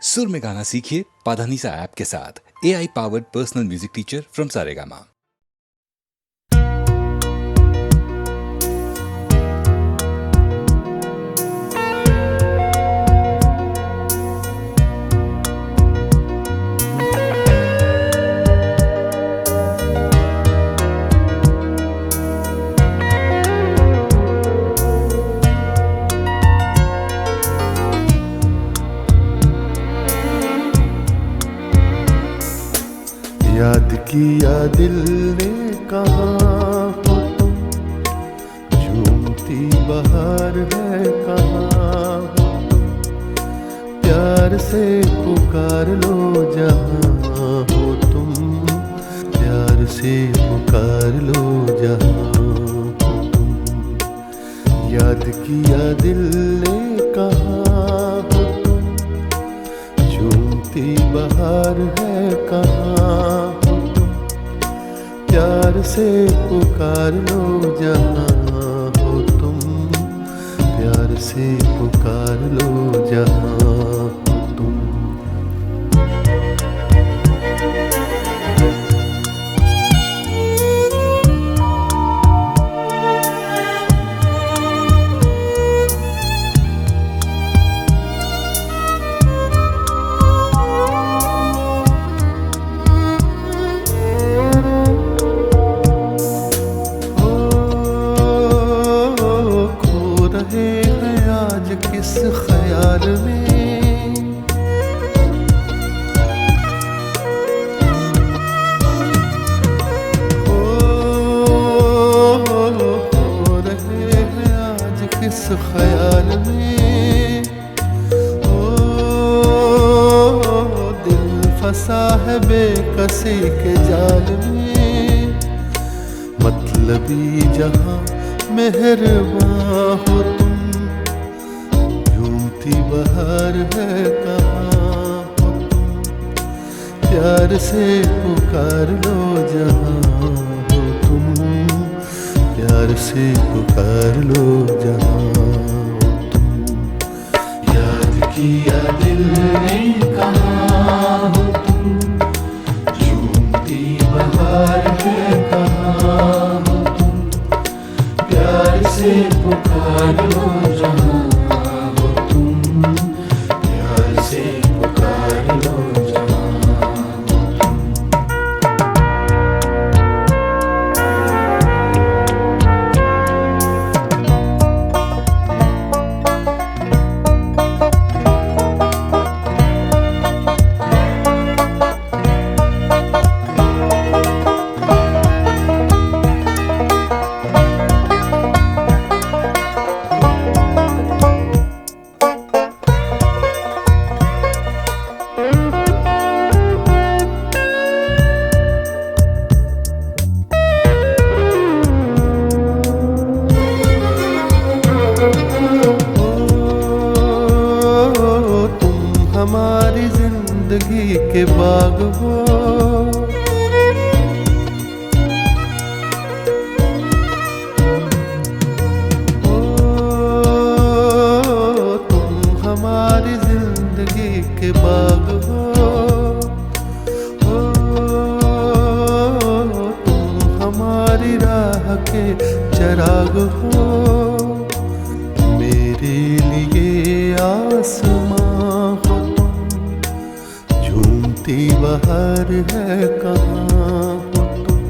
सुर में गाना सीखिए पाधानीसा ऐप के साथ। AI powered personal music teacher from Saregama. याद किया दिल ने कहाँ हो तुम, झूमती बहार है कहाँ हो तुम, प्यार से पुकार लो जहाँ हो तुम, प्यार से पुकार लो जहाँ हो तुम। याद किया दिल ने कहाँ हो तुम, झूमती बहार है कहाँ, प्यार से पुकार लो जहाँ हो तुम, प्यार से पुकार लो जहाँ हो तुम। किस ख्याल में हो रहे हैं आज किस ख्याल में, दिल फंसा है बेकसी के जाल में, मतलबी जहां मेहरबां हो तुम, बहार है कहाँ हो तुम, प्यार से पुकार लो जहाँ हो तुम, प्यार से पुकार लो जहाँ हो तुम। याद किया दिल ने कहाँ हो तुम, झूमती बहार है कहाँ हो तुम, प्यार से पुकार लो जहाँ हमारी जिंदगी के बाग हो, तुम हमारी जिंदगी के बाग हो, तुम हमारी राह के चराग हो, मेरे लिए आसमां बहार है कहाँ हो तुम,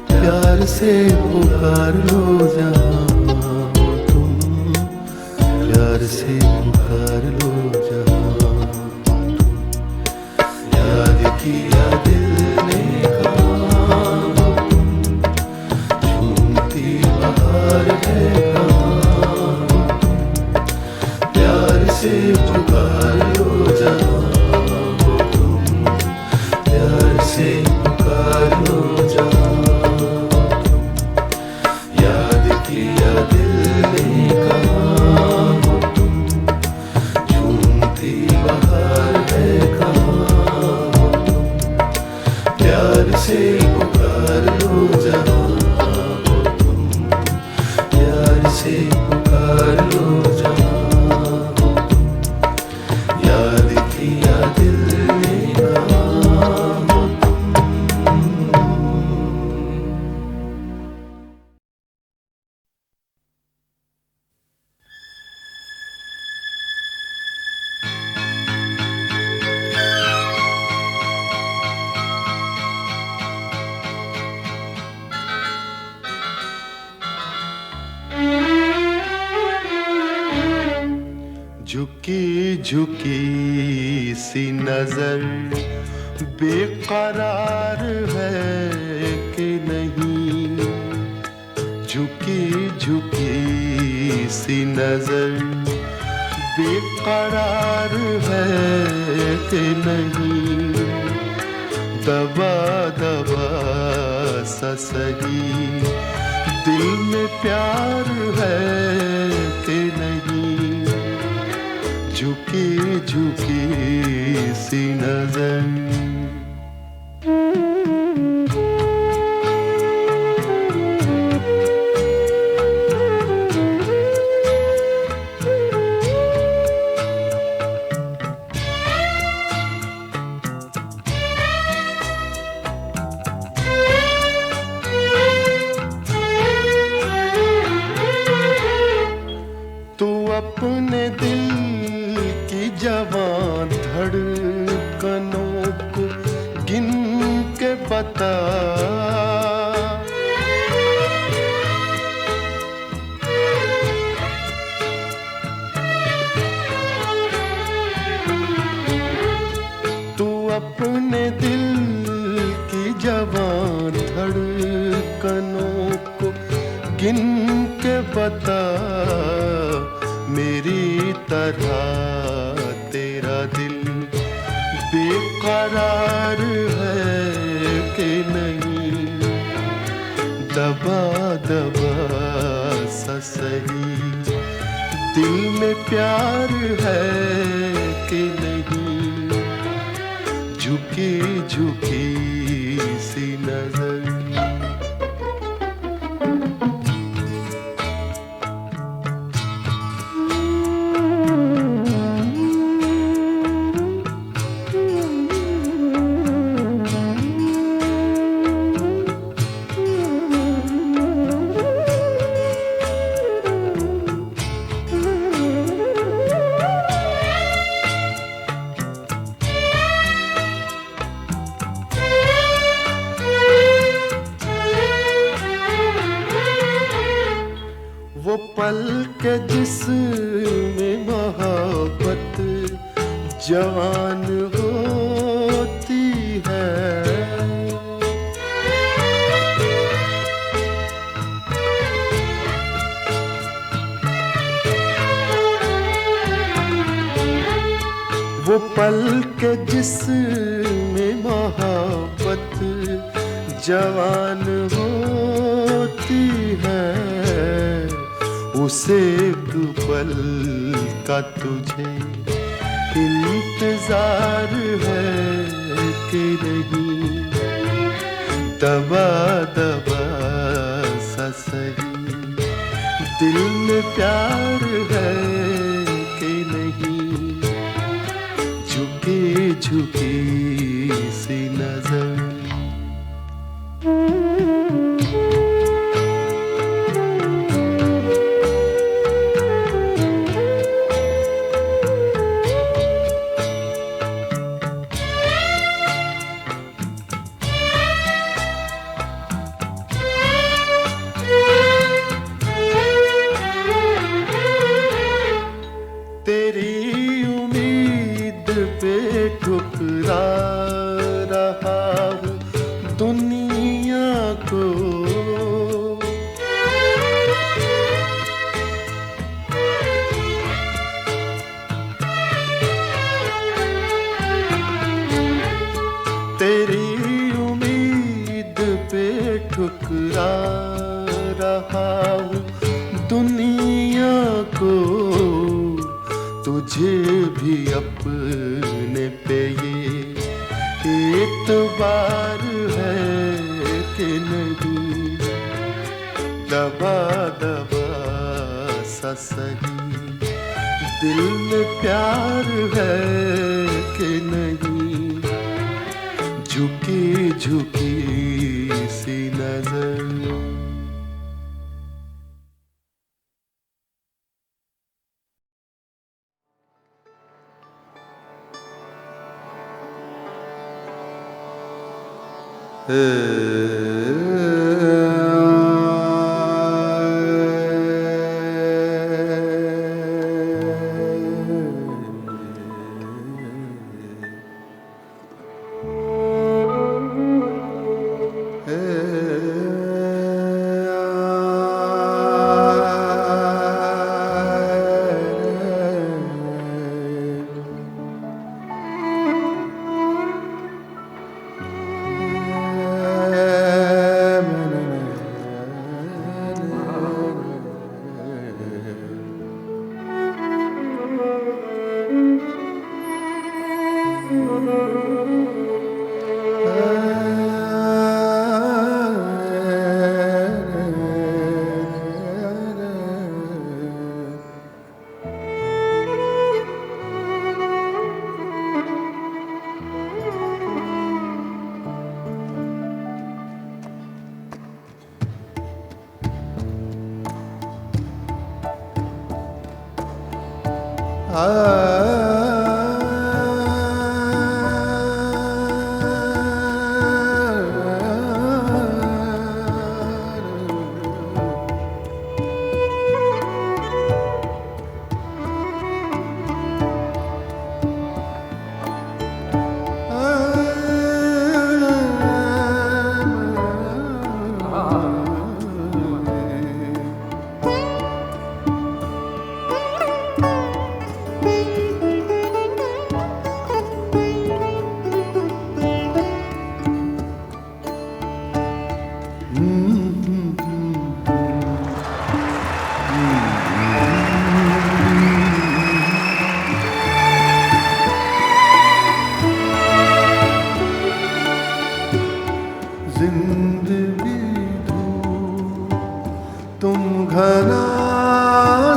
प्यार से पुकार लो जहाँ हो तुम, प्यार से पुकार लो जहाँ हो तुम। याद किया दिल ने कहाँ हो तुम, झूमती बहार है कहाँ हो तुम, प्यार से पुकार लो जहाँ से पुकार लो जहाँ तुम। याद किया दिल ने कहाँ हो तुम, झूम दिया दिल ने नाम झुकी झुकी सी नजर बेकरार है कि नहीं, झुकी झुकी सी नजर बेकरार है कि नहीं, दबा दबा सा सही दिल में प्यार है कि नहीं, झुकी झुकी सी नजर। तू अपने दिल की जवां धड़कनों को गिन के बता, तू अपने दिल की जवां धड़कनों को गिन के बता, मेरी तरह तेरा दिल बेकरार है कि नहीं, दबा दबा सा सही दिल में प्यार है कि नहीं, झुकी झुकी सी नजर। वो पल के जिसमें मोहब्बत जवान होती है, वो पल के जिसमें मोहब्बत जवान होती है, उसे एक पल का तुझे इंतजार है कि नहीं, दबा दबा सा सही दिल में प्यार है कि नहीं, झुकी झुकी सी नजर। तेरी उम्मीद पे ठुकरा रहा हूँ दुनिया को, तेरी उम्मीद पे ठुकरा रहा हूँ दुनिया को, तुझे भी अपने पे ये एतबार है कि नहीं, दबा दबा सा सही दिल में प्यार है के नहीं, झुकी झुकी सी नजर। जिंदगी धूप तुम घना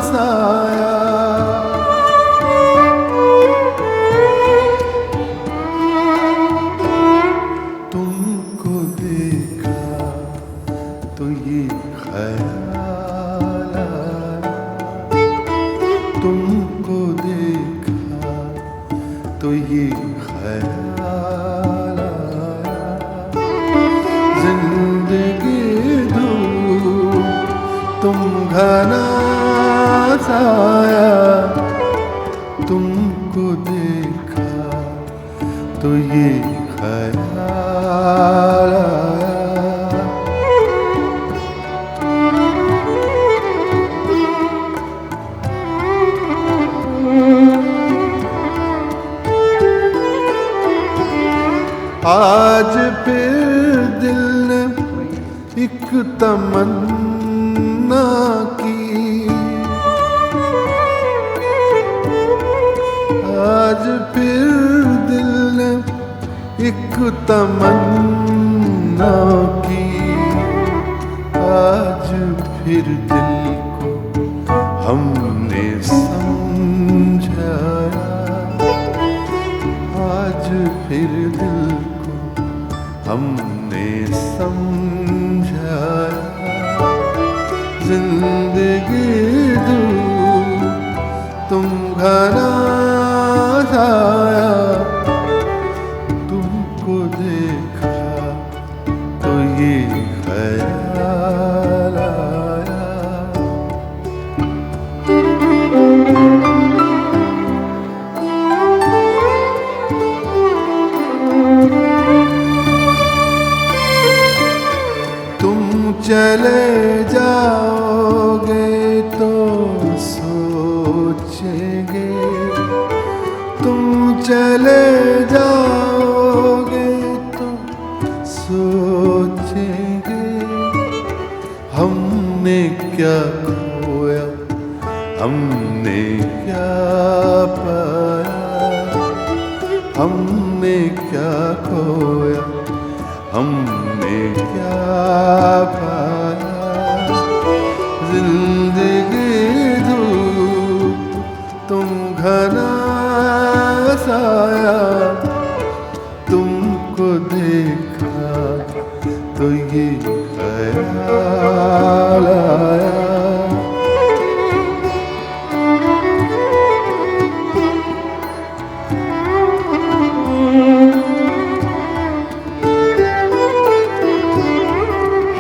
साया, तुमको देखा तो ये ख्याल आया, तुमको देखा तो ये ख्याल आया। जिंदगी धूप तुम घना साया, तुमको देखा तो ये ख्याल आया। आज फिर दिल ने एक तमन्ना की, आज फिर दिल ने एक तमन्ना की, आज फिर दिल को हमने समझाया, आज फिर दिल को हमने समझाया। जिंदगी दूर तुम घना साया, तुमको देखा तो ये ख्याल आया। तुम चले जाओगे तो सोचेंगे, तुम चले जाओगे तो सोचेंगे, हमने क्या खोया, हमने क्या पाया, हमने क्या खोया, हमने क्या पाया। जिंदगी धूप तुम घना साया,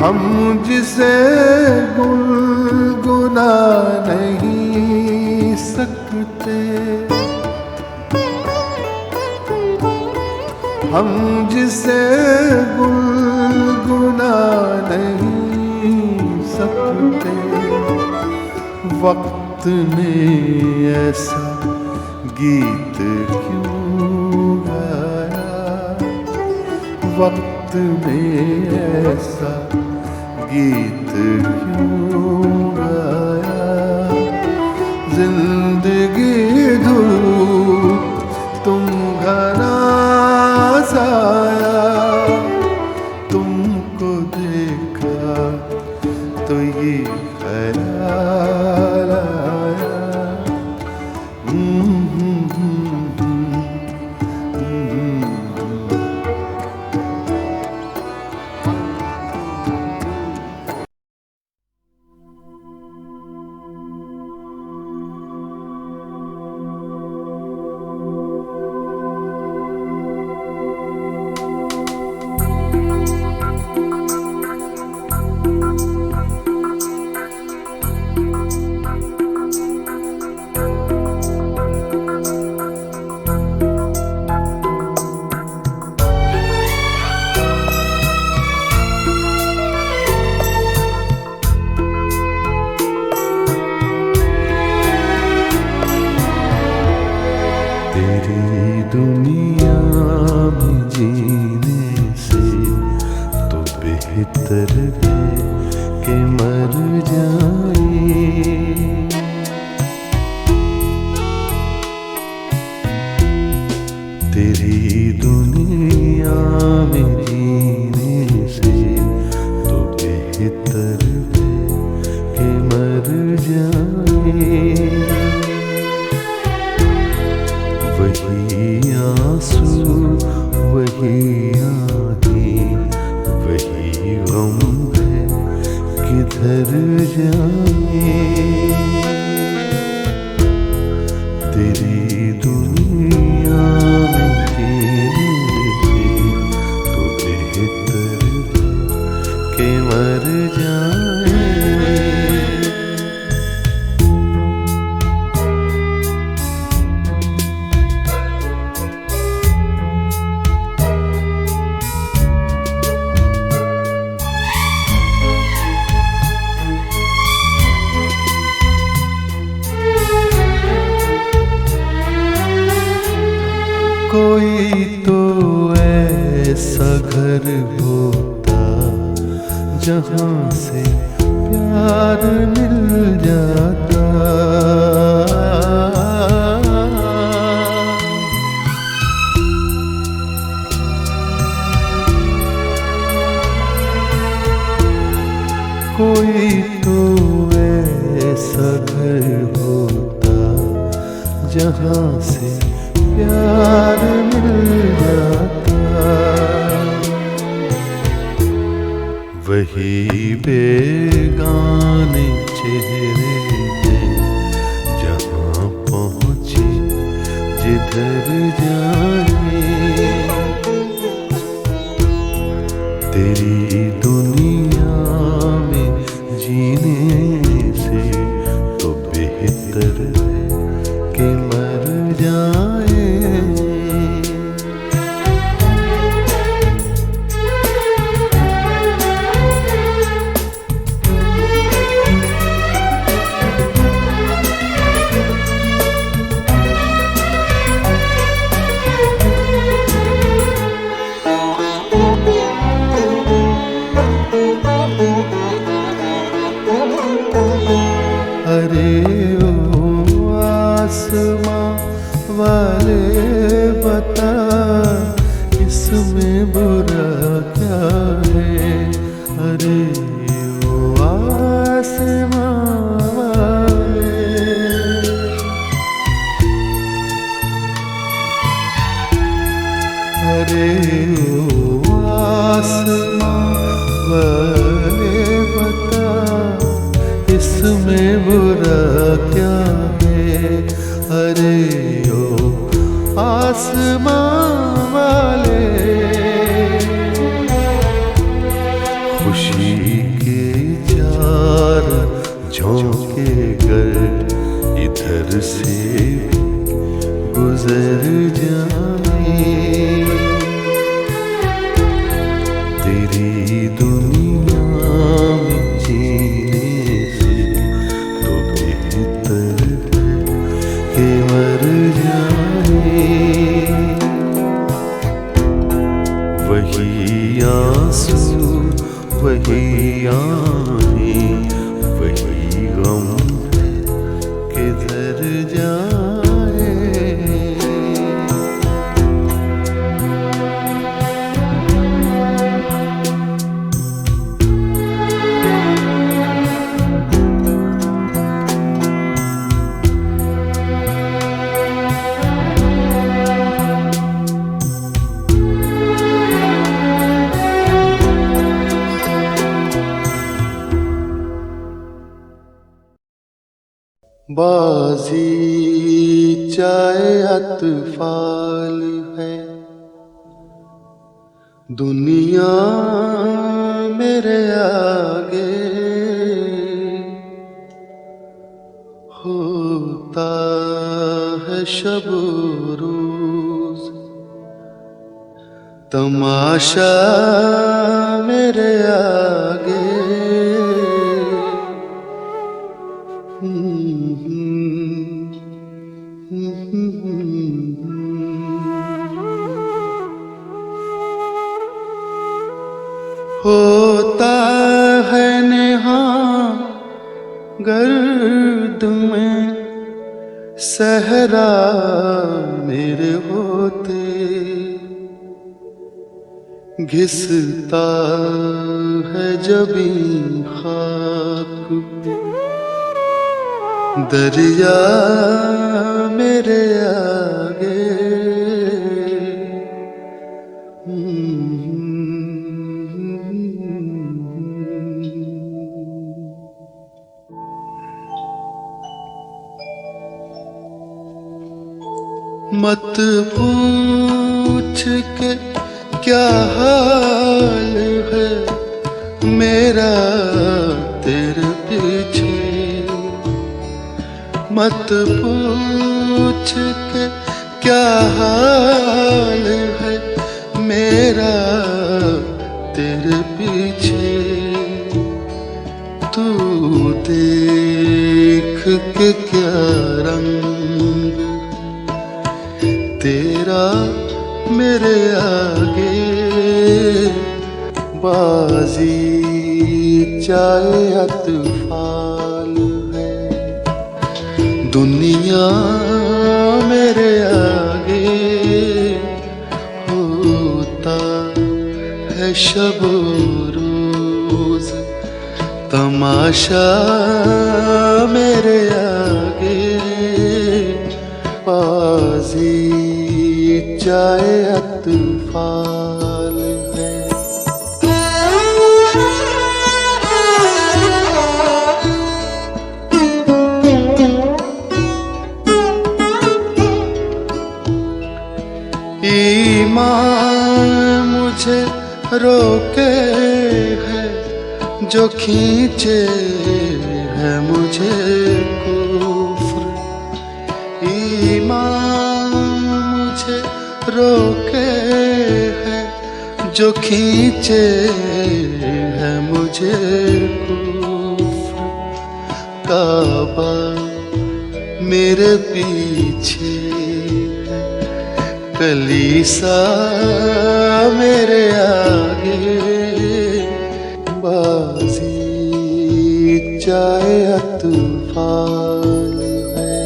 हम जिसे गुनगुना नहीं सकते, हम जिसे गुनगुना नहीं सकते, वक्त ने ऐसा गीत क्यों गाया, वक्त ने ऐसा गीत क्यों गाया। जिंदगी धूप तुम घना साया, तुमको देखा तो ये ख्याल आया। तेरी दुनिया में जीने से तो बेहतर है कि मर जाए। तेरी दुनिया में जीने से तो बेहतर है कि मर जाए। वही आंसू वही आँखें वही गम है, किधर जाए। तेरी दुनिया में जीने से तो बेहतर है कि मर जाए। कोई तो ऐसा घर होता जहाँ से प्यार मिल जाता। कोई तो ऐसा घर होता जहाँ से प्यार मिल जाता। वही बेगाने चेहरे हैं जहाँ पहुँचे जिधर जाए। तेरी दुनिया में जीने से तो बेहतर है कि मर जाए। अरे ओ आसमां वाले बता, इसमें बुरा क्या है। अरे ओ आसमां वाले, अरे ओ आसमां वाले बता, इसमें बुरा क्या है। अरे ओ आसमां वाले, खुशी से गुजर जाए तेरी दुनिया में जीने से तो बेहतर के मर जाए वही आंसू वही आहें वही गम किधर जाए बाजी चाहे अतफाल है दुनिया मेरे आगे होता है शब रोज तमाशा मेरे आगे होता है नेहा गर्द में सहरा मेरे होते घिसता है जबी खाक पे दरिया मेरे आगे मत पूछ के क्या हाल है मेरा तेरे पीछे मत पूछ के क्या हाल है मेरा तेरे पीछे तू देख के क्या रंग तेरा मेरे आगे बाजी चाहे अतफाल है दुनिया मेरे आगे होता है शब रोज तमाशा मेरे आगे बाजी चाहे अतफाल है ईमान मुझे रोके है जो खींचे है मुझे कुफ्र ईमान मुझे रोके है जो खींचे है मुझे कुफ्र काबा मेरे पीछे कलीसा मेरे आगे बाजी चाहे अतफाल है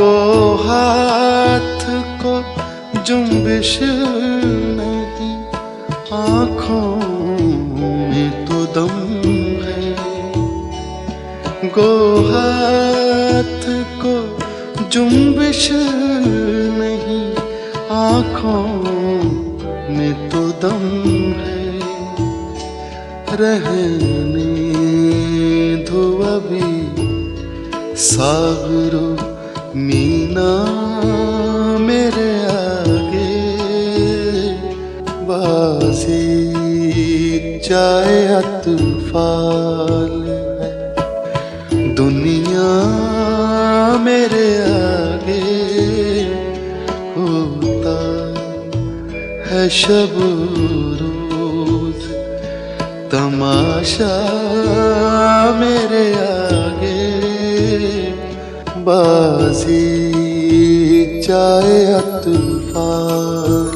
गो हाथ को जुम्बिश नहीं आँखों में तो दम है गो हाथ को जुम्बिश नहीं आँखों में तो दम है रहने दो अभी सागरो मीना मेरे आगे, बाजी चाहे अतफाल है, दुनिया मेरे आगे होता है शब रोज, तमाशा मेरे आगे, बाजी चाहे अतफाल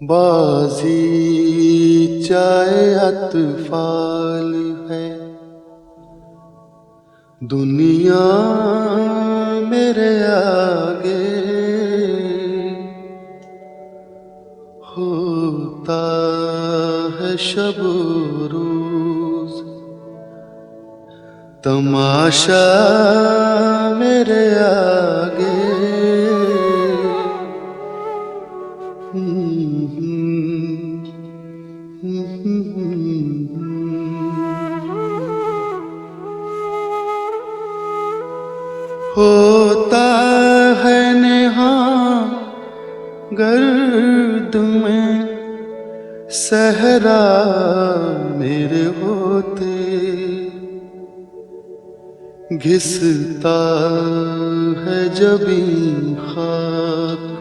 बाजी चाहे अतफाल है, दुनिया मेरे आगे होता है शब रोज, तमाशा मेरे आगे, होता है नेहा गर्द में सहरा मेरे होते, घिसता है जबी खाक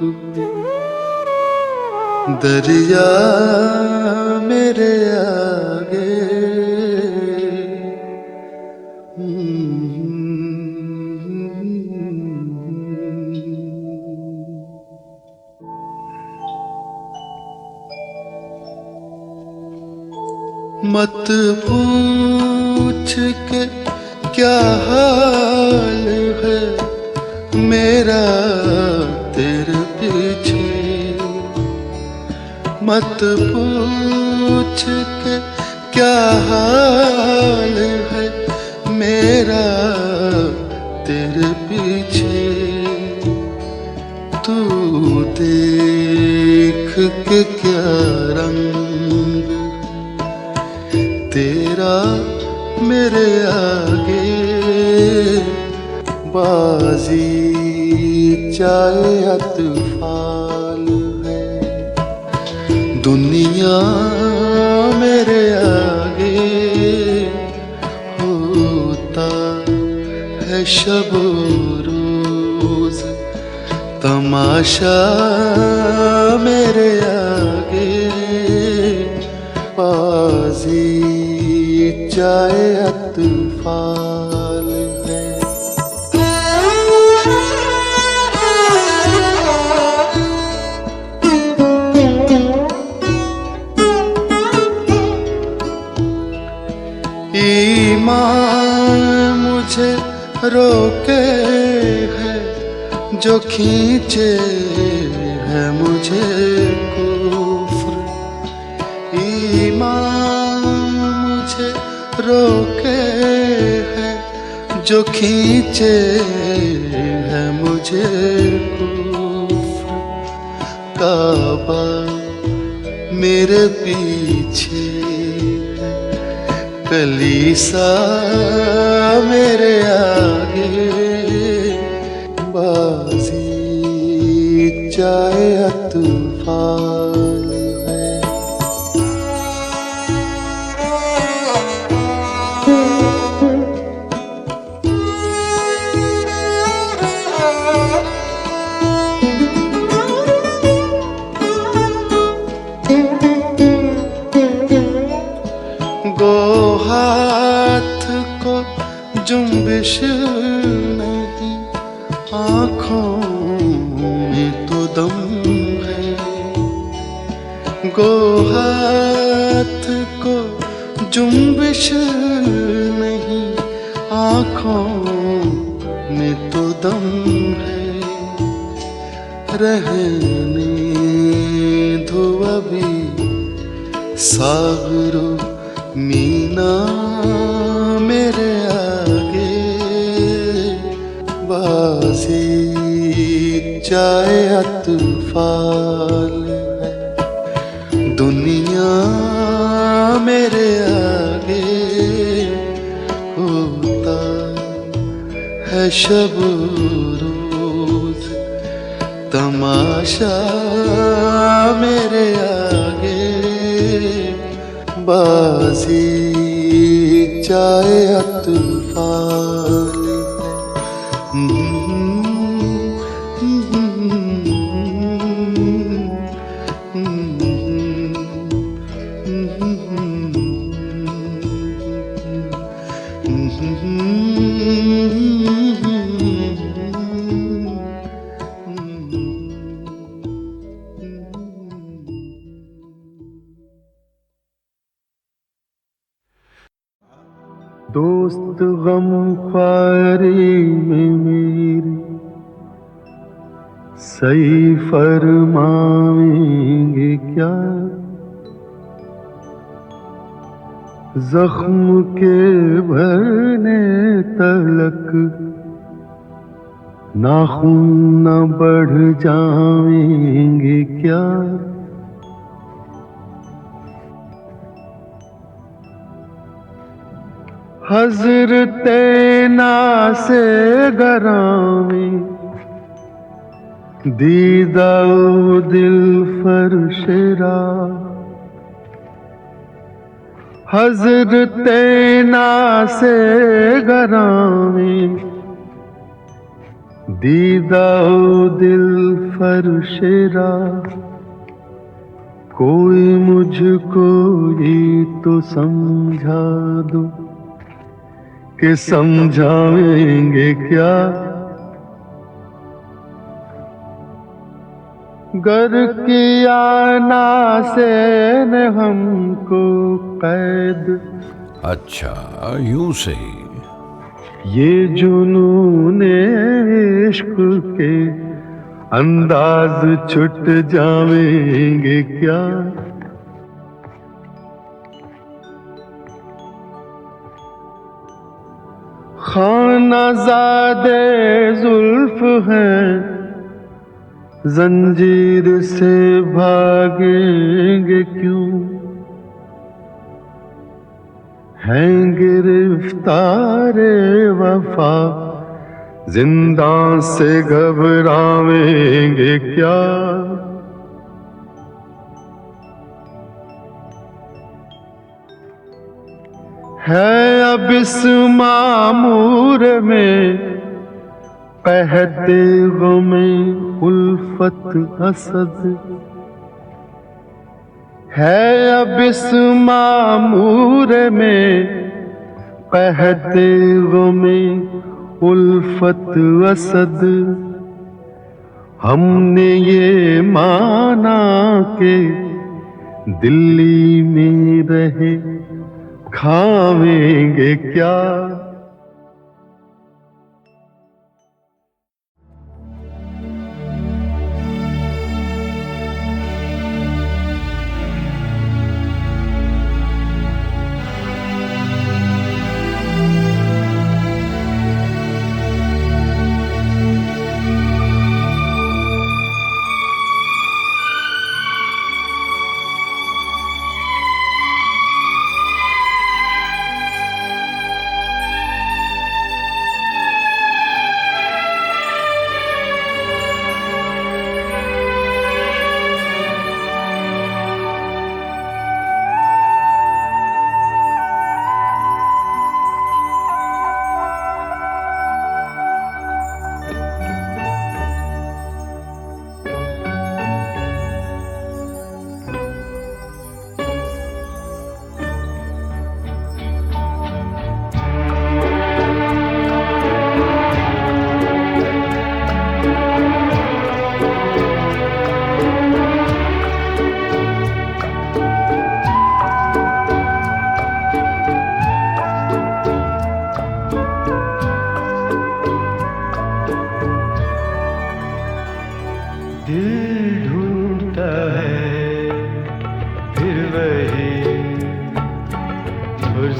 दरिया मेरे आगे, मत पूछ के क्या हाल है मेरा तेरे पीछे, मत पूछ के क्या हाल है मेरा तेरे पीछे, तू देख के क्या रंग तेरा मेरे आगे, बाजी चाहे अतफाल है, दुनिया मेरे आगे होता है शब रोज, तमाशा मेरे आगे, बाजी चाहे अतफाल है। ईमान मुझे रोके है जो खींचे है मुझे कुफ्र, ईमान मुझे रोके है जो खींचे है मुझे कुफ्र, काबा मेरे पीछे कलीसा मेरे आगे, बाजी चाहे अतफाल है। गो हाथ को जुम्बिश नहीं, आँखों में तो दम है, गो हाथ को जुम्बिश नहीं, आँखों में तो दम है, रहने दो अभी सागरो मीना मेरे आगे, बाजी चाहे अतफाल है दुनिया मेरे आगे, होता है शब रोज तमाशा मेरे आगे, बाजी चाहे अतफाल दोस्त गम ख्वारी में मेरी सही फरमाएंगे क्या, जख्म के भरने तलक नाखून न बढ़ जाएंगे क्या, हज़रते नासे गरामी दीदा दिल फरशरा, हज़रते नासे गरामी दीदा दिल फरशरा, कोई मुझको ये तो समझा दो कि समझाएंगे क्या, गर किया नासे ने हमको कैद, अच्छा यूं सही। ये जुनूने इश्क के अंदाज छुट जाएंगे क्या, खानाज़ादे जुल्फ हैं जंजीर से भागेंगे क्यों, हैं गिरफ्तारे वफा जिंदा से घबराएंगे क्या, है अब इस मामूर में कहते गमे उल्फत हसद, है अब इस मामूर में कहते गमे उल्फत असद, हमने ये माना के दिल्ली में रहे खावेंगे क्या,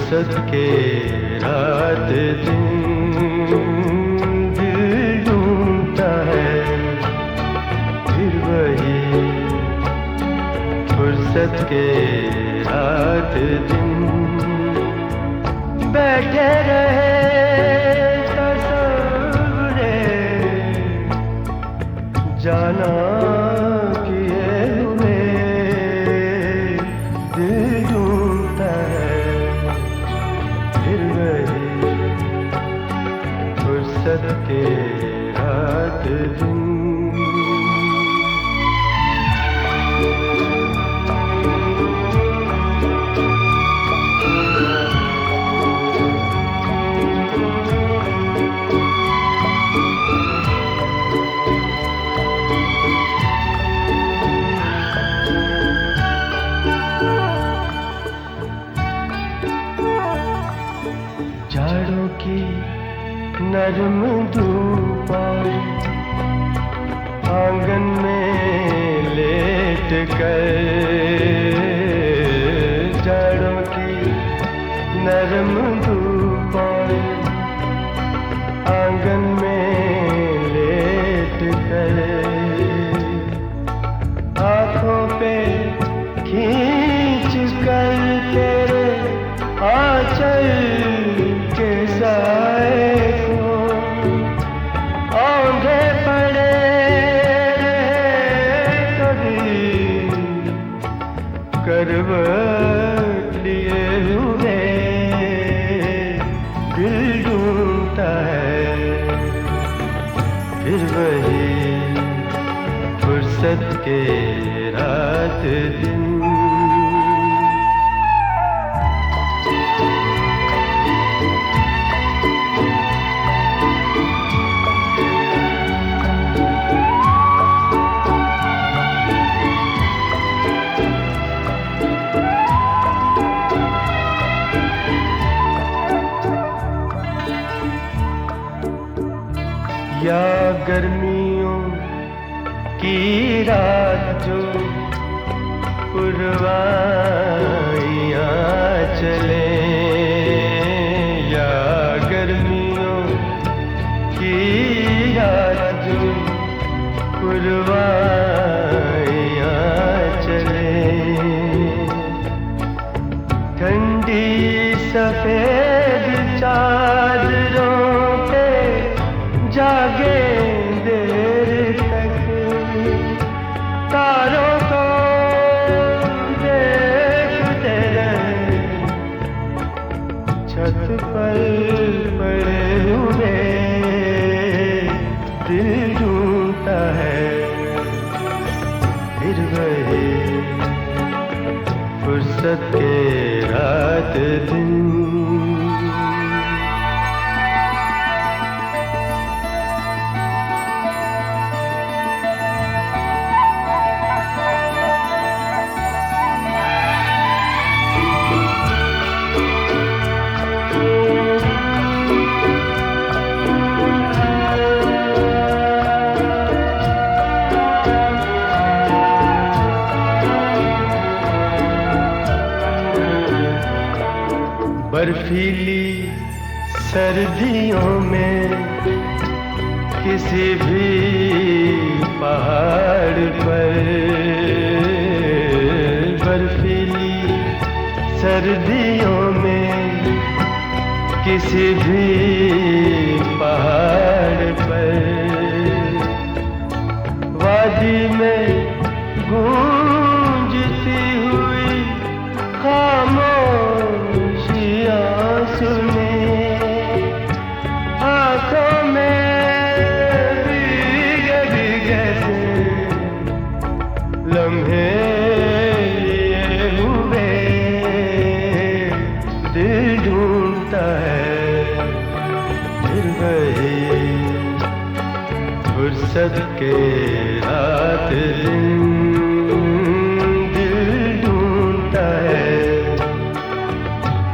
फुर्सत के रात दिन दिल ढूंढता है फिर वही फुर्सत के रात दिन बैठे रहे तस्वीरे जाना किए हुए दिल ढूंढता है फिर वही फुर्सत के रात दिन झाड़ों की नरम धूप आंगन में लेट कर झाड़ों की नरम धूप आंगन में लेट कर आँखों पे खींच कर तेरे आंचल के साए को औंधे पड़े रहे कभी करवट लिए हुए दिल ढूंढता है फिर वही फुर्सत के रात दिन या गर्मियों की रात जो पुरवाइयाँ चले या गर्मियों की रात जो पुरवाइयाँ चले ठंडी सफेद चादरों पे जागे देर तक तारों को देखते रहे छत पर पड़े हुए दिल ढूंढता है फिर वही फुर्सत के रात दिन बर्फीली सर्दियों में किसी भी पहाड़ पर बर्फीली सर्दियों में किसी भी पहाड़ पर वादी में गूंजती हुई खामोशियाँ सुने आँखों में भीगे भीगे से लम्हे लिए हुए दिल ढूंढता है फिर वही फुर्सत के रात दिन दिल ढूंढता है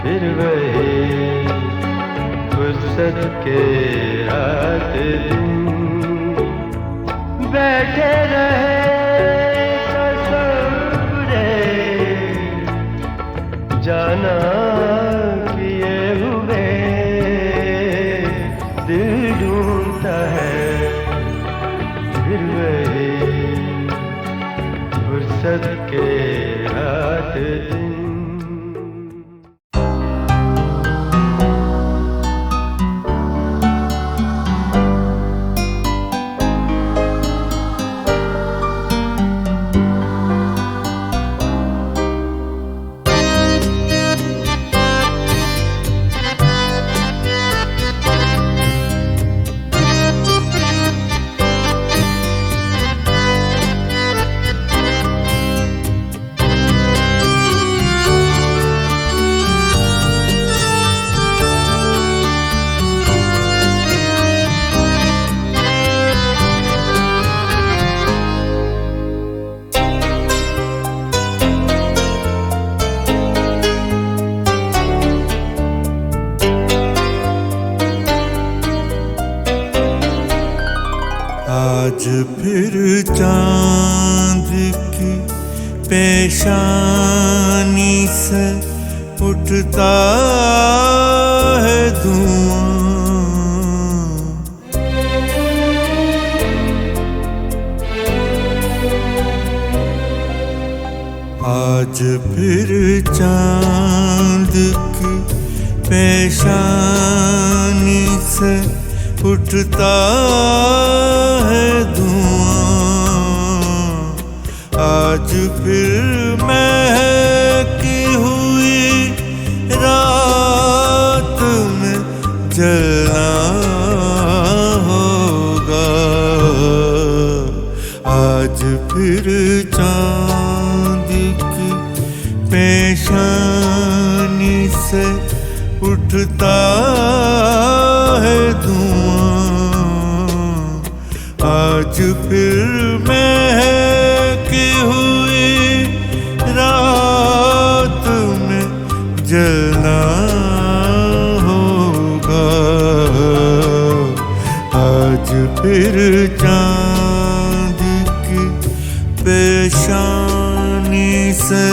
फिर वही फुर्सत के रात दिन बैठे रहे तस्वीरे जाना कि फुर्सत के रात दिन। आज फिर चांद की पेशानी से उठता है धुआं। आज फिर चांद की पेशानी से उठता है धुआं। आज फिर महकी हुई रात में जलना होगा। आज फिर चांद की पेशानी से उठता है धुआं। आज फिर महकी हुई रात में जलना होगा। आज फिर चांद की पेशानी से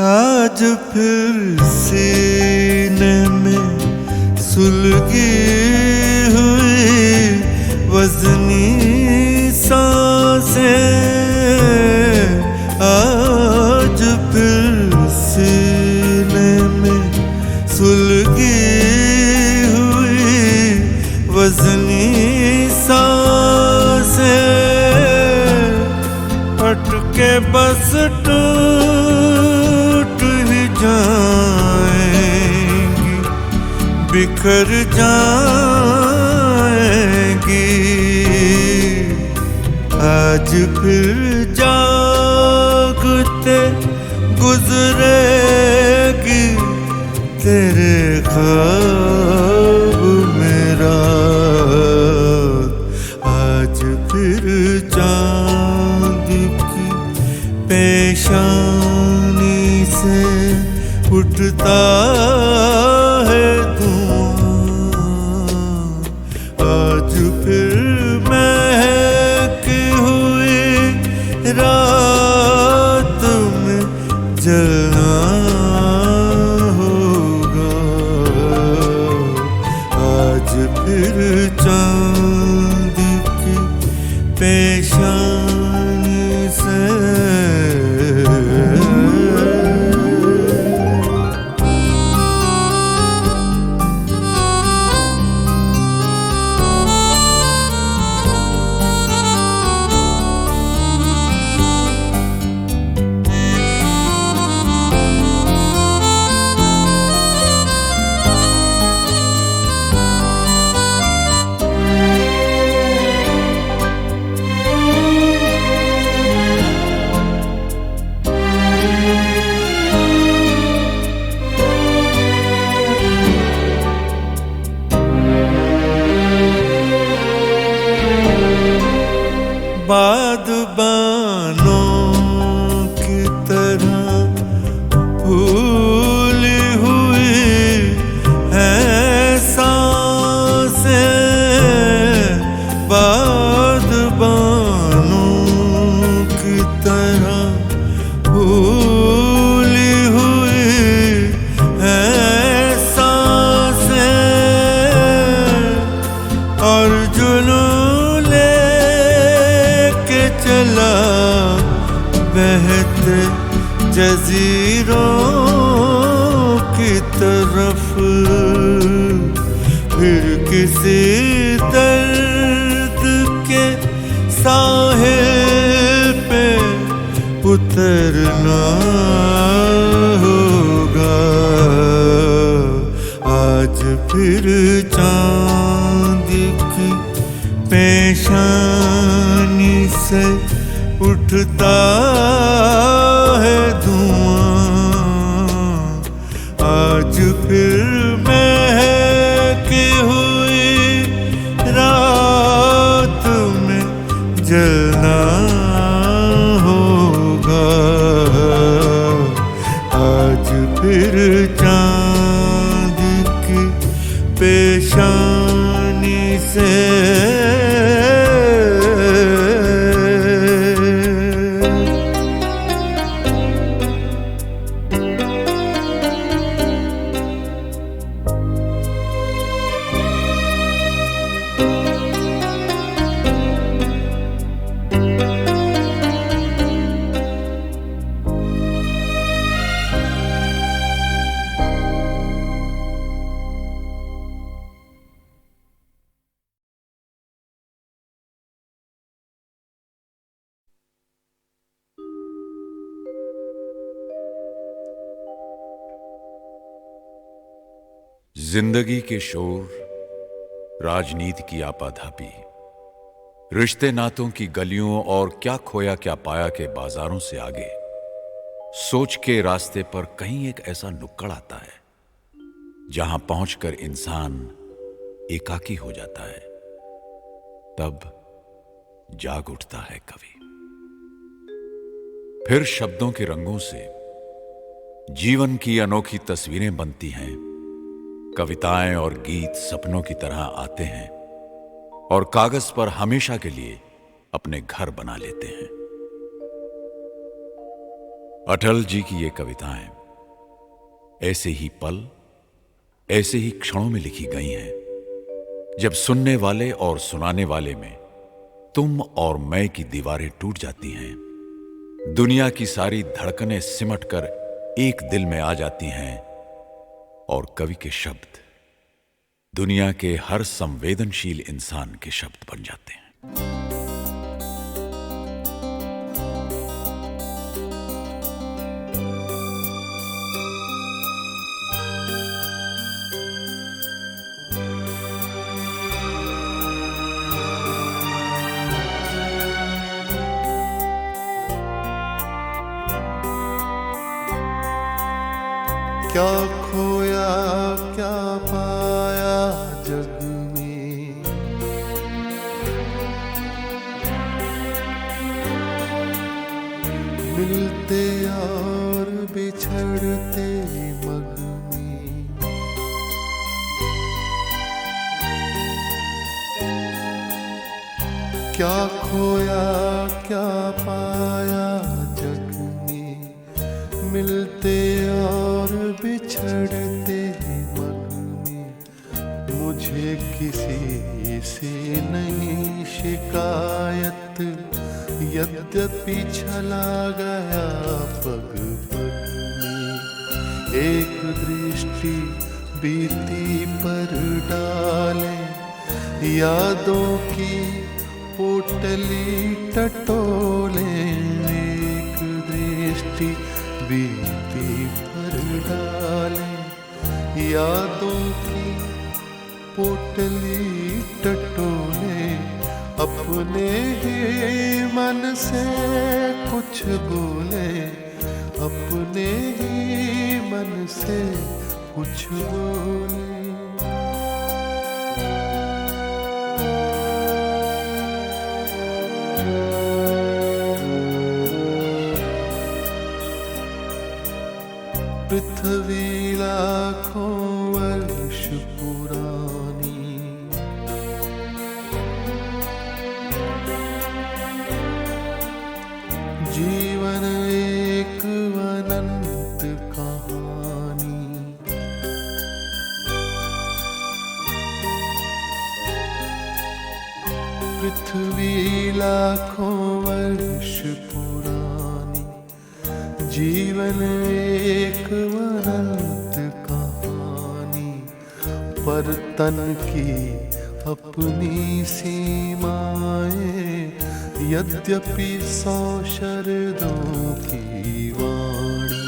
आज फिर सीने में सुलगी हुई वज़नी सांसें। आज फिर सीने में सुलगी हुई वज़नी सांसें। अटके बस जाएंगी, बिखर जाएंगी। आज फिर जागते गुजरेगी तेरे ख्वाब में रात। आज फिर चांद की पेशानी से उठता है धुआं। आज फिर महकी हुई रात में जलना होगा। आज फिर चांद की पेशानी से बादबानों की तरह फूली हुई है सांसें, बादबानों की तरह फूली हुई है सांसें, और जुनून लेके चला बहते जजीरों की तरफ, फिर किसी दर्द के साहिल पे उतरना होगा। आज फिर चांद की पेशानी से उठता है धुआं, आज फिर महकी हुई रात में जलना होगा। आज फिर चांद की पेशानी से जिंदगी के शोर, राजनीति की आपाधापी, रिश्ते नातों की गलियों और क्या खोया क्या पाया के बाजारों से आगे, सोच के रास्ते पर कहीं एक ऐसा नुक्कड़ आता है जहां पहुंचकर इंसान एकाकी हो जाता है। तब जाग उठता है कवि। फिर शब्दों के रंगों से जीवन की अनोखी तस्वीरें बनती हैं। कविताएं और गीत सपनों की तरह आते हैं और कागज पर हमेशा के लिए अपने घर बना लेते हैं। अटल जी की ये कविताएं ऐसे ही पल, ऐसे ही क्षणों में लिखी गई हैं जब सुनने वाले और सुनाने वाले में तुम और मैं की दीवारें टूट जाती हैं। दुनिया की सारी धड़कनें सिमटकर एक दिल में आ जाती हैं और कवि के शब्द दुनिया के हर संवेदनशील इंसान के शब्द बन जाते हैं। क्या खोया क्या पाया जग में, मिलते और बिछड़ते मग में। क्या खोया क्या पाया जग में, मिलते और बिछड़ते मन में। मुझे किसी से नहीं शिकायत, यद्यपि छला गया पग पग में। एक दृष्टि बीती पर डाले, यादों की पोटली टटोले। एक दृष्टि बीती पर डाले, यादों की पोटली टटोले। अपने ही मन से कुछ बोले, अपने ही मन से कुछ बोले। पृथ्वी लाखों वर्ष पुरानी, जीवन एक अनंत कहानी। पृथ्वी लाखों वर्ष पुरानी, जीवन एक अनंत कहानी। पर तन की अपनी सीमाएं, यद्यपि 100 शरदों की वाणी।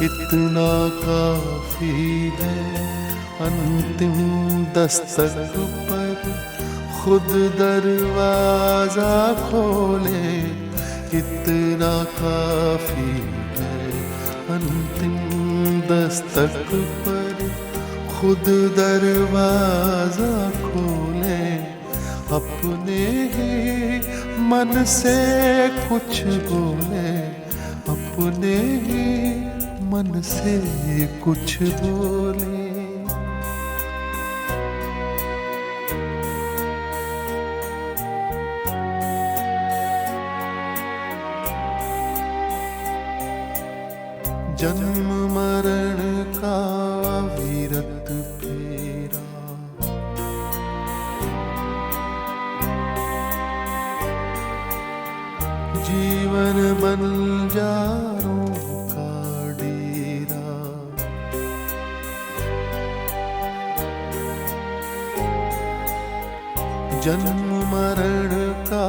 इतना काफी है अंतिम दस्तक पर खुद दरवाजा खोले। इतना काफी है अंतिम दस्तक पर खुद दरवाजा खोले। अपने ही मन से कुछ बोले, अपने ही मन से कुछ बोले। जन्म मरण का अविरत फेरा, जीवन बंजारों का डेरा। जन्म मरण का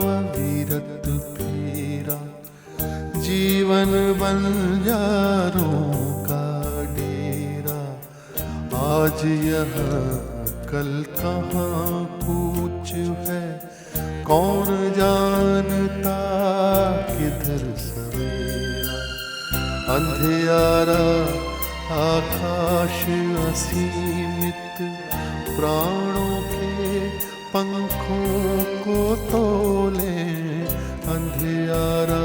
अविरत फेरा, जीवन बंजारों का डेरा। आज यहाँ कल कहाँ कूच है, कौन जानता किधर सवेरा। अंधियारा आकाश असीमित, प्राणों के पंखों को तोले। अंधियारा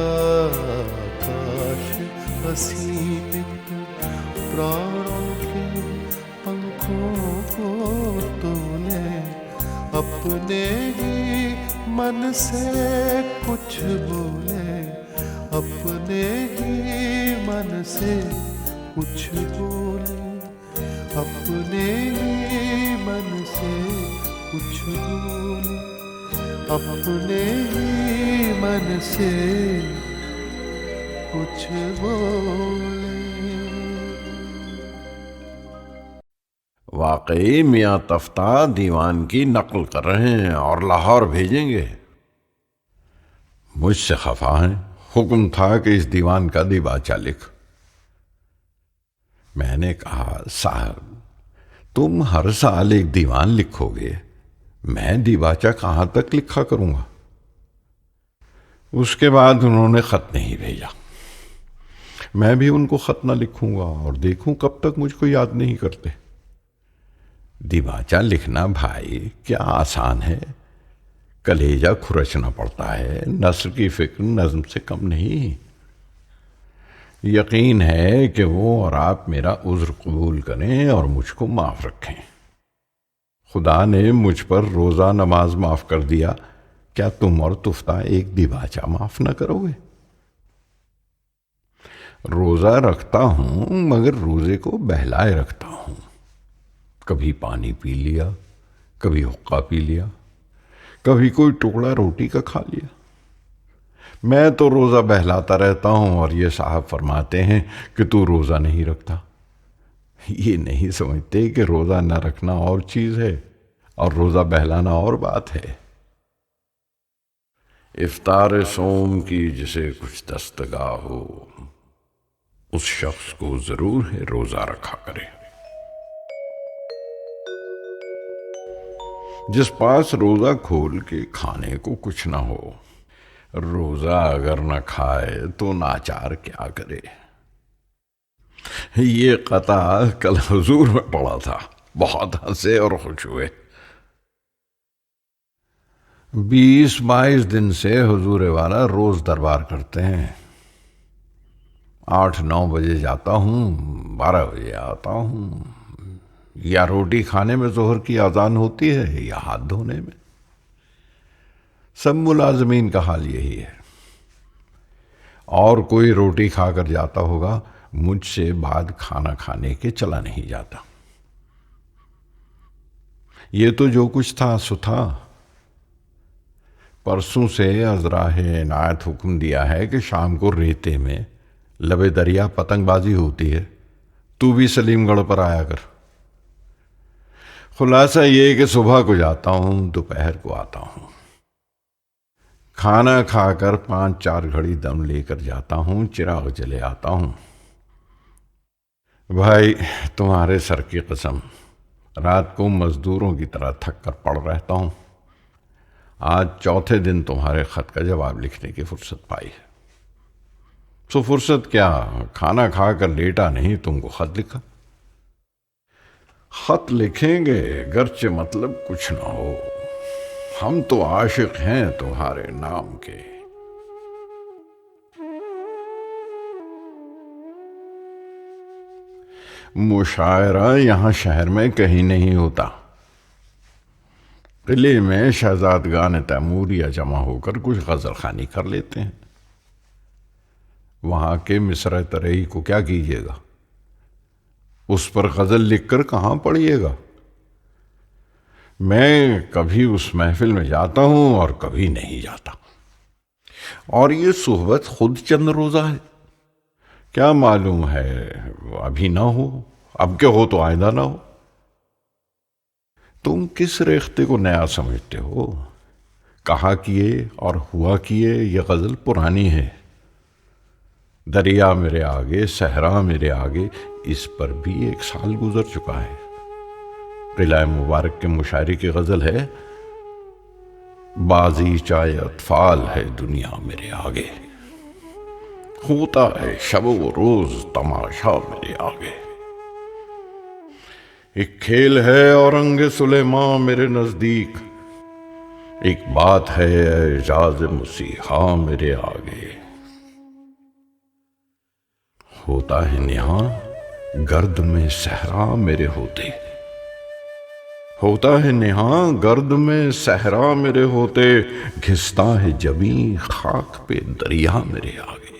आकाश असीमित, प्राणों के पंखों को तोले। अपने ही मन से कुछ बोले, अपने ही मन से कुछ बोले। अपने ही मन से कुछ बोले, अपने ही मन से कुछ बोले। वाकई मियाँ तफ्ता दीवान की नकल कर रहे हैं और लाहौर भेजेंगे। मुझसे खफा हैं। हुक्म था कि इस दीवान का दिबाचा लिख। मैंने कहा, साहब तुम हर साल एक दीवान लिखोगे, मैं दिबाचा कहां तक लिखा करूंगा। उसके बाद उन्होंने खत नहीं भेजा। मैं भी उनको खत ना लिखूंगा और देखूं कब तक मुझको याद नहीं करते। दिबाचा लिखना भाई क्या आसान है, कलेजा खुरचना पड़ता है। नस्र की फिक्र नज्म से कम नहीं। यकीन है कि वो और आप मेरा उज्र कबूल करें और मुझको माफ रखें। खुदा ने मुझ पर रोजा नमाज माफ कर दिया, क्या तुम और तुफ्ता एक दिबाचा माफ न करोगे? रोजा रखता हूं मगर रोजे को बहलाए रखता हूं। कभी पानी पी लिया, कभी हुक्का पी लिया, कभी कोई टुकड़ा रोटी का खा लिया। मैं तो रोजा बहलाता रहता हूं और ये साहब फरमाते हैं कि तू रोजा नहीं रखता। ये नहीं समझते कि रोजा न रखना और चीज है और रोजा बहलाना और बात है। इफ्तार सोम की जिसे कुछ दस्तगाह हो, उस शख्स को जरूर है रोजा रखा करे। जिस पास रोजा खोल के खाने को कुछ ना हो, रोजा अगर न खाए तो नाचार क्या करे। ये कता कल हुजूर में पड़ा था, बहुत हंसे और खुश हुए। 20-22 दिन से हुजूर वाला रोज दरबार करते हैं 8-9 बजे जाता हूँ, 12 बजे आता हूँ। या रोटी खाने में जोहर की अजान होती है या हाथ धोने में। सब मुलाजमीन का हाल यही है। और कोई रोटी खाकर जाता होगा, मुझसे बाद खाना खाने के चला नहीं जाता। ये तो जो कुछ था सो था। परसों से अजराह इनायत हुक्म दिया है कि शाम को रेते में लबे दरिया पतंगबाजी होती है, तू भी सलीमगढ़ पर आया कर। खुलासा ये कि सुबह को जाता हूं, दोपहर को आता हूं। खाना खाकर 5-4 घड़ी दम लेकर जाता हूं, चिराग जले आता हूं। भाई तुम्हारे सर की कसम, रात को मजदूरों की तरह थक कर पड़ रहता हूं। आज चौथे दिन तुम्हारे खत का जवाब लिखने की फुर्सत पाई है। सो फुर्सत क्या, खाना खाकर लेटा नहीं, तुमको खत लिखा। खत लिखेंगे गरचे मतलब कुछ ना हो, हम तो आशिक हैं तुम्हारे नाम के। मुशायरा यहां शहर में कहीं नहीं होता। किले में शहजादगान तैमूरिया जमा होकर कुछ गजल खानी कर लेते हैं। वहां के मिसरा तरई को क्या कीजिएगा, उस पर गजल लिखकर कहां पढ़िएगा। मैं कभी उस महफिल में जाता हूं और कभी नहीं जाता। और ये सोहबत खुद चंद रोजा है, क्या मालूम है अभी ना हो, अब के हो तो आइंदा ना हो। तुम किस रेख्ते को नया समझते हो। कहा किए और हुआ किए ये गजल पुरानी है। दरिया मेरे आगे, सहरा मेरे आगे, इस पर भी 1 साल गुजर चुका है। किला मुबारक के मुशायरे की गजल है, बाजी चाहे अतफाल है दुनिया मेरे आगे, होता है शब व रोज तमाशा मेरे आगे। एक खेल है औरंगे सुलेमान मेरे नजदीक, एक बात है एजाज मुसीहा मेरे आगे। होता है निहा गर्द में सहरा मेरे होते, होता है निहा गर्द में सहरा मेरे होते, घिसता है जबी खाक पे दरिया मेरे आगे।